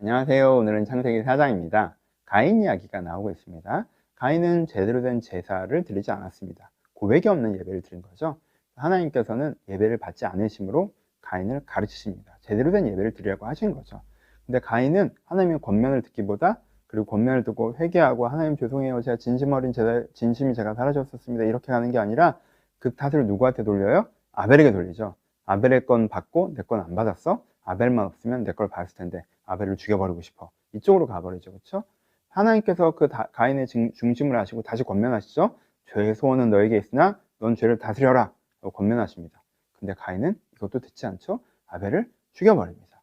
안녕하세요. 오늘은 창세기 4장입니다. 가인 이야기가 나오고 있습니다. 가인은 제대로 된 제사를 드리지 않았습니다. 고백이 없는 예배를 드린 거죠. 하나님께서는 예배를 받지 않으심으로 가인을 가르치십니다. 제대로 된 예배를 드리라고 하신 거죠. 근데 가인은 하나님의 권면을 듣기보다, 그리고 권면을 듣고 회개하고 하나님 죄송해요, 제가 진심이 제가 사라졌었습니다, 이렇게 가는 게 아니라 그 탓을 누구한테 돌려요? 아벨에게 돌리죠. 아벨의 건 받고 내 건 안 받았어? 아벨만 없으면 내 걸 받았을 텐데 아벨을 죽여버리고 싶어. 이쪽으로 가버리죠. 그렇죠? 하나님께서 그 가인의 중심을 아시고 다시 권면하시죠. 죄의 소원은 너에게 있으나 넌 죄를 다스려라 라고 권면하십니다. 근데 가인은 이것도 듣지 않죠. 아벨을 죽여버립니다.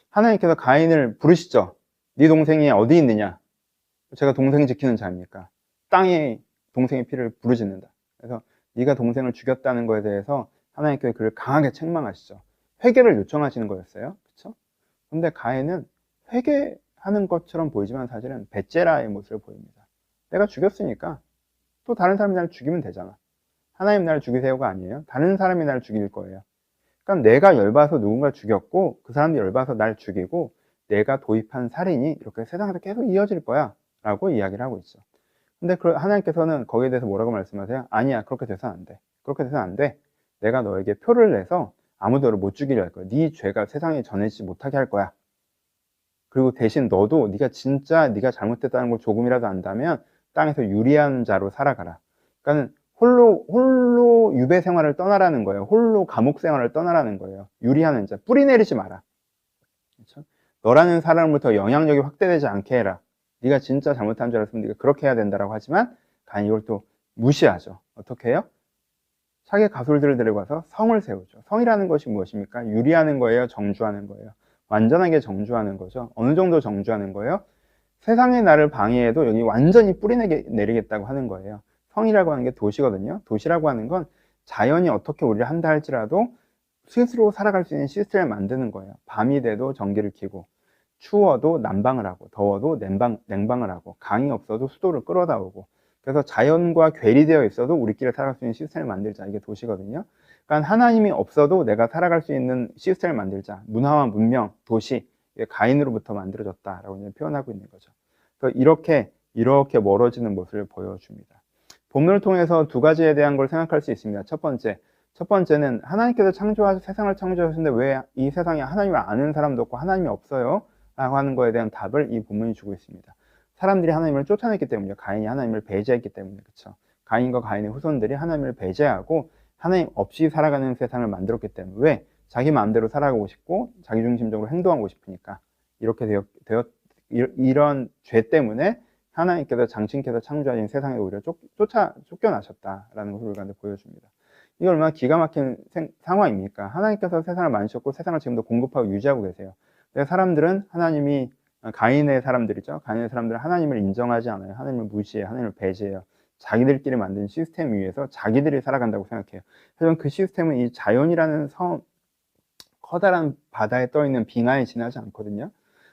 하나님께서 가인을 부르시죠. 네 동생이 어디 있느냐? 제가 동생 지키는 자입니까? 땅에 동생의 피를 부르짖는다. 그래서 네가 동생을 죽였다는 것에 대해서 하나님께서 그를 강하게 책망하시죠. 회개를 요청하시는 거였어요. 그렇죠? 근데 가인은 회개하는 것처럼 보이지만 사실은 벳제라의 모습을 보입니다. 내가 죽였으니까 또 다른 사람이 나를 죽이면 되잖아. 하나님 나를 죽이세요가 아니에요. 다른 사람이 나를 죽일 거예요. 그러니까 내가 열받아서 누군가를 죽였고 그 사람이 열받아서 나를 죽이고 내가 도입한 살인이 이렇게 세상에서 계속 이어질 거야 라고 이야기를 하고 있죠. 근데 하나님께서는 거기에 대해서 뭐라고 말씀하세요? 아니야, 그렇게 돼서는 안 돼. 그렇게 돼서는 안 돼. 내가 너에게 표를 내서 아무도 너를 못 죽이려 할 거야. 네 죄가 세상에 전해지지 못하게 할 거야. 그리고 대신 너도 네가 진짜 네가 잘못됐다는 걸 조금이라도 안다면 땅에서 유리한 자로 살아가라. 그러니까 홀로 유배 생활을 떠나라는 거예요. 홀로 감옥 생활을 떠나라는 거예요. 유리하는 자, 뿌리 내리지 마라. 그렇죠? 너라는 사람으로부터 영향력이 확대되지 않게 해라. 네가 진짜 잘못한 줄 알았으면 네가 그렇게 해야 된다라고 하지만 가인이 이걸 또 무시하죠. 어떻게 해요? 자기 가솔들을 데리고 가서 성을 세우죠. 성이라는 것이 무엇입니까? 유리하는 거예요? 정주하는 거예요? 완전하게 정주하는 거죠. 어느 정도 정주하는 거예요? 세상의 나를 방해해도 여기 완전히 뿌리 내리겠다고 하는 거예요. 성이라고 하는 게 도시거든요. 도시라고 하는 건 자연이 어떻게 우리를 한다 할지라도 스스로 살아갈 수 있는 시스템을 만드는 거예요. 밤이 돼도 전기를 켜고, 추워도 난방을 하고, 더워도 냉방을 하고, 강이 없어도 수도를 끌어다 오고, 그래서 자연과 괴리되어 있어도 우리끼리 살아갈 수 있는 시스템을 만들자. 이게 도시거든요. 그러니까 하나님이 없어도 내가 살아갈 수 있는 시스템을 만들자. 문화와 문명, 도시, 이게 가인으로부터 만들어졌다라고 표현하고 있는 거죠. 그래서 이렇게 멀어지는 모습을 보여줍니다. 본문을 통해서 두 가지에 대한 걸 생각할 수 있습니다. 첫 번째는 하나님께서 세상을 창조하셨는데 왜 이 세상에 하나님을 아는 사람도 없고 하나님이 없어요? 라고 하는 거에 대한 답을 이 본문이 주고 있습니다. 사람들이 하나님을 쫓아냈기 때문이죠. 가인이 하나님을 배제했기 때문에. 그렇죠? 가인과 가인의 후손들이 하나님을 배제하고 하나님 없이 살아가는 세상을 만들었기 때문에. 왜? 자기 마음대로 살아가고 싶고 자기중심적으로 행동하고 싶으니까. 이렇게 이런 죄 때문에 하나님께서 장신께서 창조하신 세상에 오히려 쫓겨나셨다라는 것을 우리가 보여줍니다. 이게 얼마나 기가 막힌 상황입니까? 하나님께서 세상을 만드셨고 세상을 지금도 공급하고 유지하고 계세요. 사람들은 가인의 사람들이죠. 가인의 사람들은 하나님을 인정하지 않아요. 하나님을 무시해요. 하나님을 배제해요. 자기들끼리 만든 시스템 위에서 자기들이 살아간다고 생각해요. 하지만 그 시스템은 이 자연이라는 커다란 바다에 떠있는 빙하에 지나지 않거든요.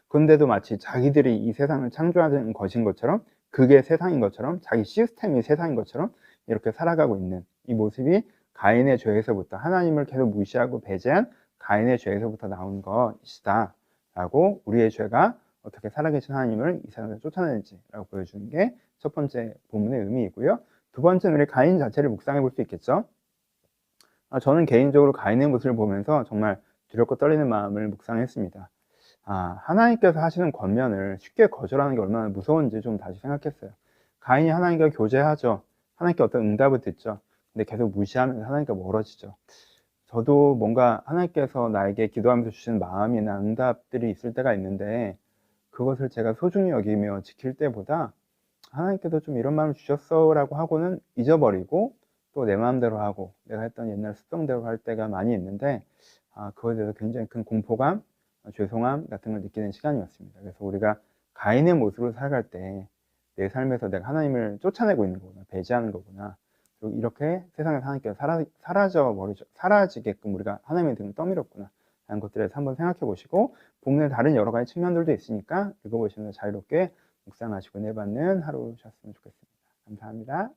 그런데도 마치 자기들이 이 세상을 창조하는 것인 것처럼, 그게 세상인 것처럼, 자기 시스템이 세상인 것처럼 이렇게 살아가고 있는 이 모습이 가인의 죄에서부터, 하나님을 계속 무시하고 배제한 가인의 죄에서부터 나온 것이다 라고, 우리의 죄가 어떻게 살아계신 하나님을 이 세상에서 쫓아내는지 라고 보여주는 게 첫 번째 본문의 의미이고요. 두 번째는 우리 가인 자체를 묵상해 볼 수 있겠죠. 저는 개인적으로 가인의 모습을 보면서 정말 두렵고 떨리는 마음을 묵상했습니다. 하나님께서 하시는 권면을 쉽게 거절하는 게 얼마나 무서운지 좀 다시 생각했어요. 가인이 하나님과 교제하죠. 하나님께 어떤 응답을 듣죠. 근데 계속 무시하면서 하나님과 멀어지죠. 저도 뭔가 하나님께서 나에게 기도하면서 주신 마음이나 응답들이 있을 때가 있는데 그것을 제가 소중히 여기며 지킬 때보다 하나님께서 좀 이런 마음을 주셨어 라고 하고는 잊어버리고 또 내 마음대로 하고 내가 했던 옛날 습성대로 할 때가 많이 있는데 그거에 대해서 굉장히 큰 공포감, 죄송함 같은 걸 느끼는 시간이었습니다. 그래서 우리가 가인의 모습으로 살아갈 때 내 삶에서 내가 하나님을 쫓아내고 있는 거구나, 배제하는 거구나, 그리고 이렇게 세상에서 하나님께서 사라지게끔 우리가 하나님의 등을 떠밀었구나 하는 것들에 대해서 한번 생각해 보시고, 본문의 다른 여러 가지 측면들도 있으니까 읽어보시면서 자유롭게 묵상하시고 은혜 받는 하루셨으면 좋겠습니다. 감사합니다.